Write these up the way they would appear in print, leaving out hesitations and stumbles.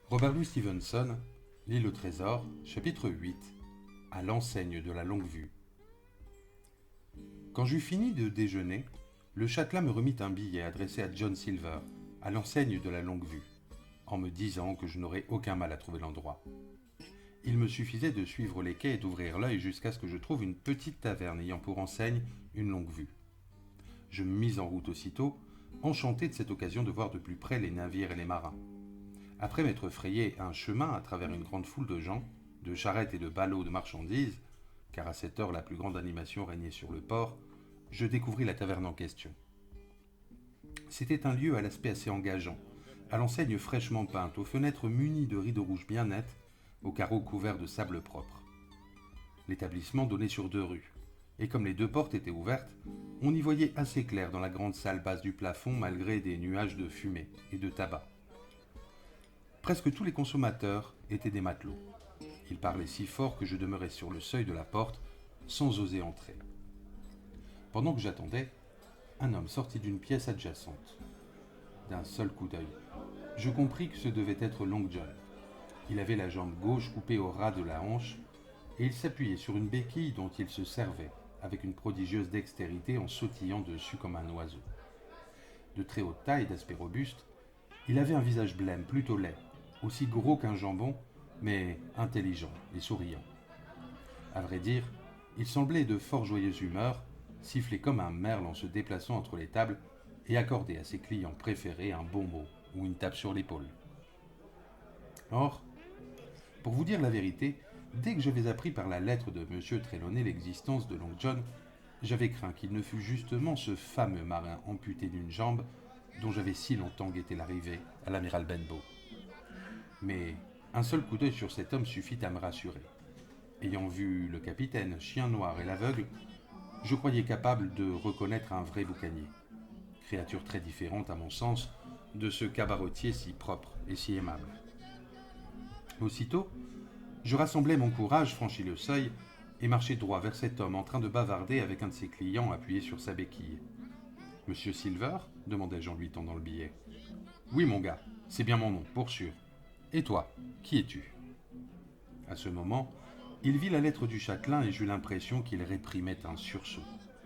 Robert Louis Stevenson, L'île au trésor, chapitre 8. À l'enseigne de la longue-vue. Quand j'eus fini de déjeuner, le châtelain me remit un billet adressé à John Silver, à l'enseigne de la longue-vue, en me disant que je n'aurais aucun mal à trouver l'endroit. Il me suffisait de suivre les quais et d'ouvrir l'œil jusqu'à ce que je trouve une petite taverne ayant pour enseigne une longue-vue. Je me mis en route aussitôt, enchanté de cette occasion de voir de plus près les navires et les marins. Après m'être frayé un chemin à travers une grande foule de gens, de charrettes et de ballots de marchandises, car à cette heure la plus grande animation régnait sur le port, je découvris la taverne en question. C'était un lieu à l'aspect assez engageant, à l'enseigne fraîchement peinte, aux fenêtres munies de rideaux rouges bien nets, aux carreaux couverts de sable propre. L'établissement donnait sur 2 rues, et comme les 2 portes étaient ouvertes, on y voyait assez clair dans la grande salle basse du plafond malgré des nuages de fumée et de tabac. Presque tous les consommateurs étaient des matelots. Ils parlaient si fort que je demeurais sur le seuil de la porte sans oser entrer. Pendant que j'attendais, un homme sortit d'une pièce adjacente. D'un seul coup d'œil, je compris que ce devait être Long John. Il avait la jambe gauche coupée au ras de la hanche et il s'appuyait sur une béquille dont il se servait avec une prodigieuse dextérité en sautillant dessus comme un oiseau. De très haute taille et d'aspect robuste, il avait un visage blême, plutôt laid, aussi gros qu'un jambon, mais intelligent et souriant. À vrai dire, il semblait de fort joyeuse humeur, siffler comme un merle en se déplaçant entre les tables et accorder à ses clients préférés un bon mot ou une tape sur l'épaule. Or, pour vous dire la vérité, dès que j'avais appris par la lettre de M. Trelawney l'existence de Long John, j'avais craint qu'il ne fût justement ce fameux marin amputé d'une jambe dont j'avais si longtemps guetté l'arrivée à l'amiral Benbow. Mais un seul coup d'œil sur cet homme suffit à me rassurer. Ayant vu le capitaine, Chien Noir et l'aveugle, je croyais capable de reconnaître un vrai boucanier. Créature très différente, à mon sens, de ce cabaretier si propre et si aimable. Aussitôt, je rassemblai mon courage, franchis le seuil et marchai droit vers cet homme en train de bavarder avec un de ses clients appuyé sur sa béquille. « Monsieur Silver ?» demandai-je en lui tendant le billet. « Oui, mon gars, c'est bien mon nom, pour sûr. Et toi, qui es-tu » À ce moment, il vit la lettre du châtelain et j'eus l'impression qu'il réprimait un sursaut.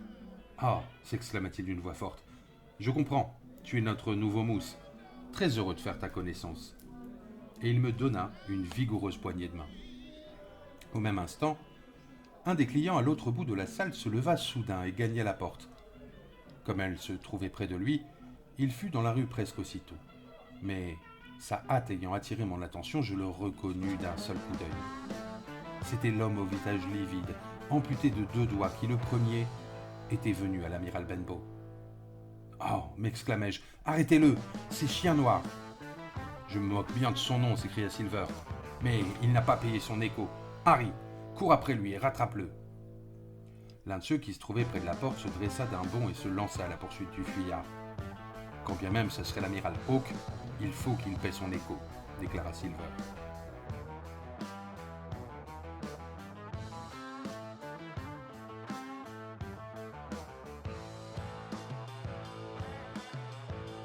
« Ah » s'exclama-t-il d'une voix forte. « Je comprends, tu es notre nouveau mousse. Très heureux de faire ta connaissance. » Et il me donna une vigoureuse poignée de main. Au même instant, un des clients à l'autre bout de la salle se leva soudain et gagna la porte. Comme elle se trouvait près de lui, il fut dans la rue presque aussitôt. Mais sa hâte ayant attiré mon attention, je le reconnus d'un seul coup d'œil. C'était l'homme au visage livide, amputé de 2 doigts, qui le premier était venu à l'amiral Benbow. « Oh » m'exclamai-je, « arrêtez-le, c'est Chien Noir !»« Je me moque bien de son nom » s'écria Silver, « mais il n'a pas payé son écho. Harry, cours après lui et rattrape-le !» L'un de ceux qui se trouvaient près de la porte se dressa d'un bond et se lança à la poursuite du fuyard. « Quand bien même ce serait l'amiral Hawke, il faut qu'il paie son écho » déclara Silver.